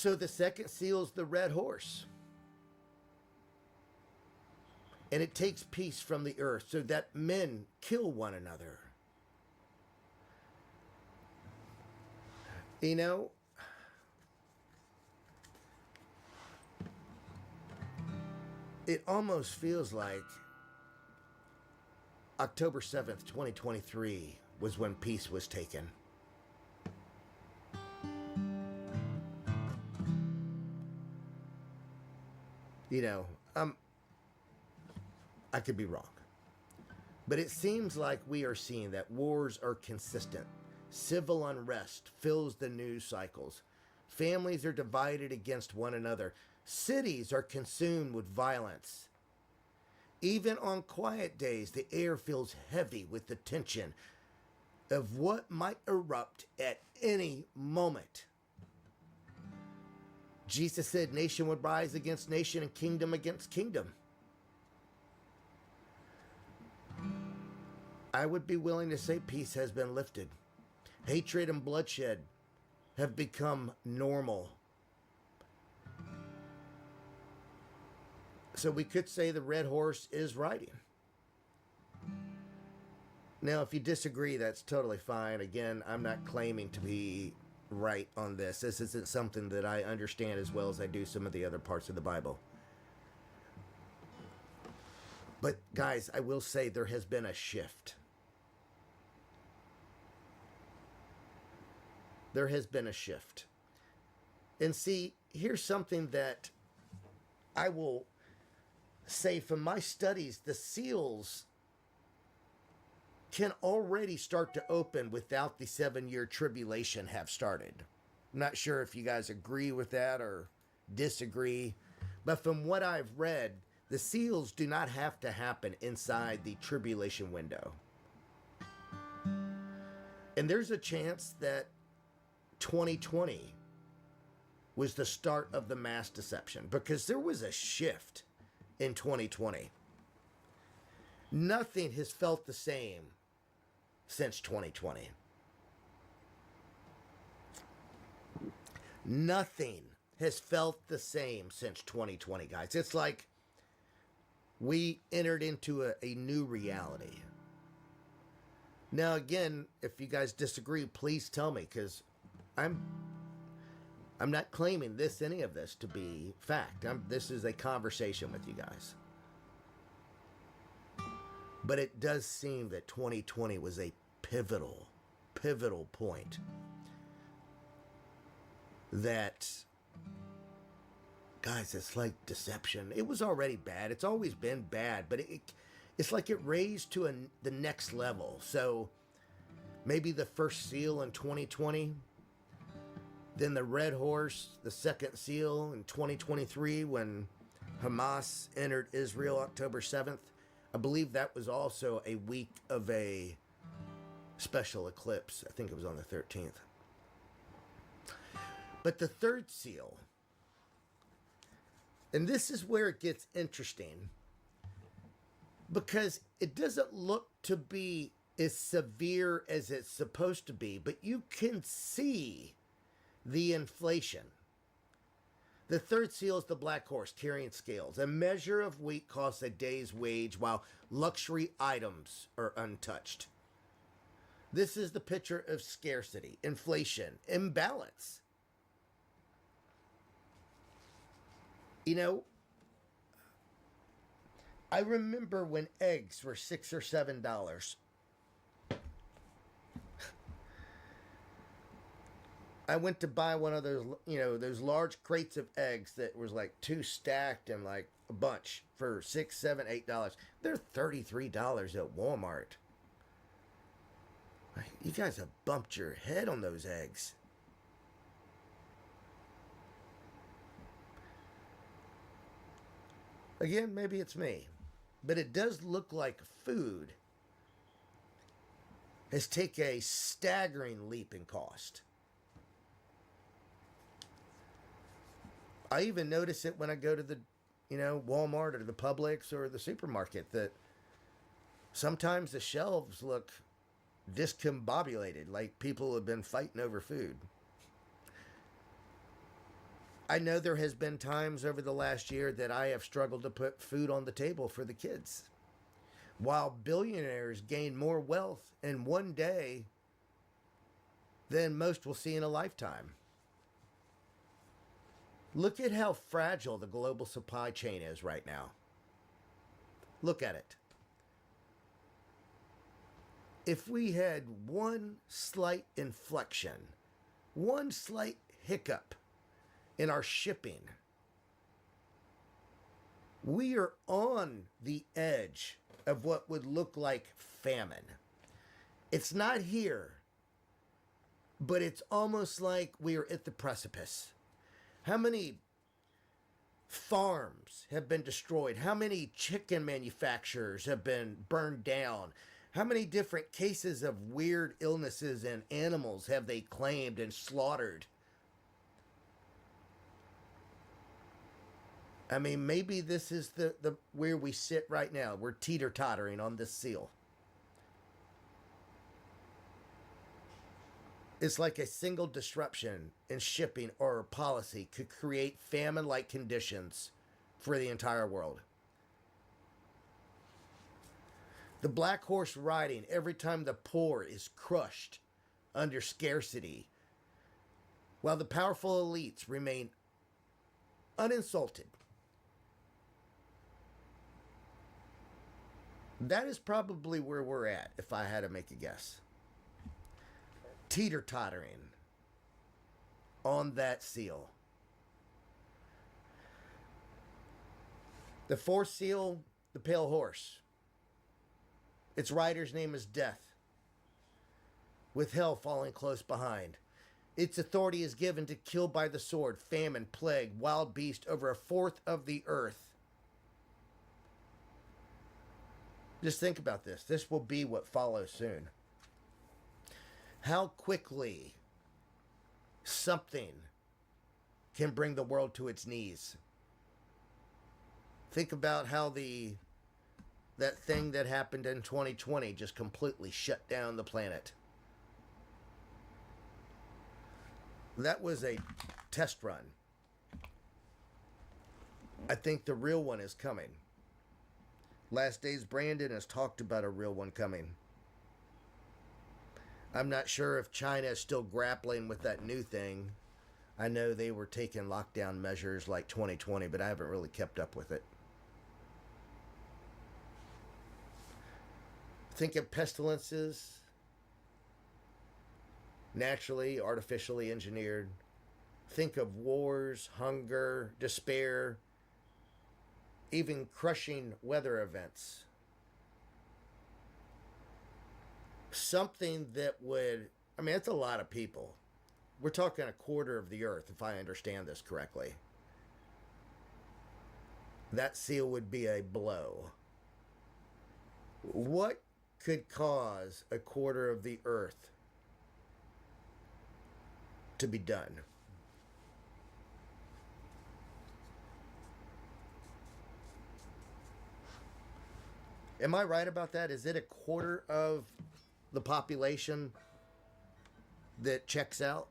So the second seal is the red horse. And it takes peace from the earth so that men kill one another. You know, it almost feels like October 7th, 2023 was when peace was taken. You know, I could be wrong. But it seems like we are seeing that wars are consistent. Civil unrest fills the news cycles. Families are divided against one another. Cities are consumed with violence. Even on quiet days, the air feels heavy with the tension of what might erupt at any moment. Jesus said nation would rise against nation and kingdom against kingdom. I would be willing to say peace has been lifted. Hatred and bloodshed have become normal. So we could say the red horse is riding. Now, if you disagree, that's totally fine. Again, I'm not claiming to be right on this. This isn't something that I understand as well as I do some of the other parts of the Bible. But guys, I will say there has been a shift. There has been a shift. And see, here's something that I will say from my studies, the seals can already start to open without the 7-year tribulation have started. I'm not sure if you guys agree with that or disagree, but from what I've read, the seals do not have to happen inside the tribulation window. And there's a chance that 2020 was the start of the mass deception, because there was a shift in 2020. Nothing has felt the same since 2020. Nothing has felt the same since 2020, guys. It's like we entered into a new reality. Now, again, if you guys disagree, please tell me, because I'm not claiming any of this to be fact. This is a conversation with you guys. But it does seem that 2020 was a pivotal point. That, guys, it's like deception. It was already bad. It's always been bad, but it's like it raised to the next level. So maybe the first seal in 2020, then the red horse, the second seal in 2023 when Hamas entered Israel October 7th. I believe that was also a week of a special eclipse. I think it was on the 13th. But the third seal, and this is where it gets interesting, because it doesn't look to be as severe as it's supposed to be, but you can see the inflation. The third seal is the black horse carrying scales. A measure of wheat costs a day's wage, while luxury items are untouched. This is the picture of scarcity, inflation, imbalance. You know, I remember when eggs were $6 or $7. I went to buy one of those, those large crates of eggs that was like 2 stacked and like a bunch for $6, $7, $8. They're $33 at Walmart. You guys have bumped your head on those eggs. Again, maybe it's me, but it does look like food has taken a staggering leap in cost. I even notice it when I go to the, Walmart or the Publix or the supermarket, that sometimes the shelves look discombobulated, like people have been fighting over food. I know there has been times over the last year that I have struggled to put food on the table for the kids. While billionaires gain more wealth in one day than most will see in a lifetime. Look at how fragile the global supply chain is right now. Look at it. If we had one slight inflection, one slight hiccup in our shipping, we are on the edge of what would look like famine. It's not here, but it's almost like we are at the precipice. How many farms have been destroyed? How many chicken manufacturers have been burned down? How many different cases of weird illnesses in animals have they claimed and slaughtered? I mean, maybe this is the where we sit right now. We're teeter-tottering on this seal. It's like a single disruption in shipping or policy could create famine-like conditions for the entire world. The black horse riding every time the poor is crushed under scarcity, while the powerful elites remain uninsulted. That is probably where we're at, if I had to make a guess. Teeter-tottering on that seal. The fourth seal, the pale horse. Its rider's name is Death, with hell following close behind. Its authority is given to kill by the sword, famine, plague, wild beast over a fourth of the earth. Just think about this. This will be what follows soon. How quickly something can bring the world to its knees. Think about how that thing that happened in 2020 just completely shut down the planet. That was a test run. I think the real one is coming. Last Days Brandon has talked about a real one coming. I'm not sure if China is still grappling with that new thing. I know they were taking lockdown measures like 2020, but I haven't really kept up with it. Think of pestilences, naturally, artificially engineered. Think of wars, hunger, despair, even crushing weather events. Something that would, I mean, it's a lot of people. We're talking a quarter of the earth, if I understand this correctly. That seal would be a blow. What could cause a quarter of the earth to be done? Am I right about that? Is it a quarter of the population that checks out?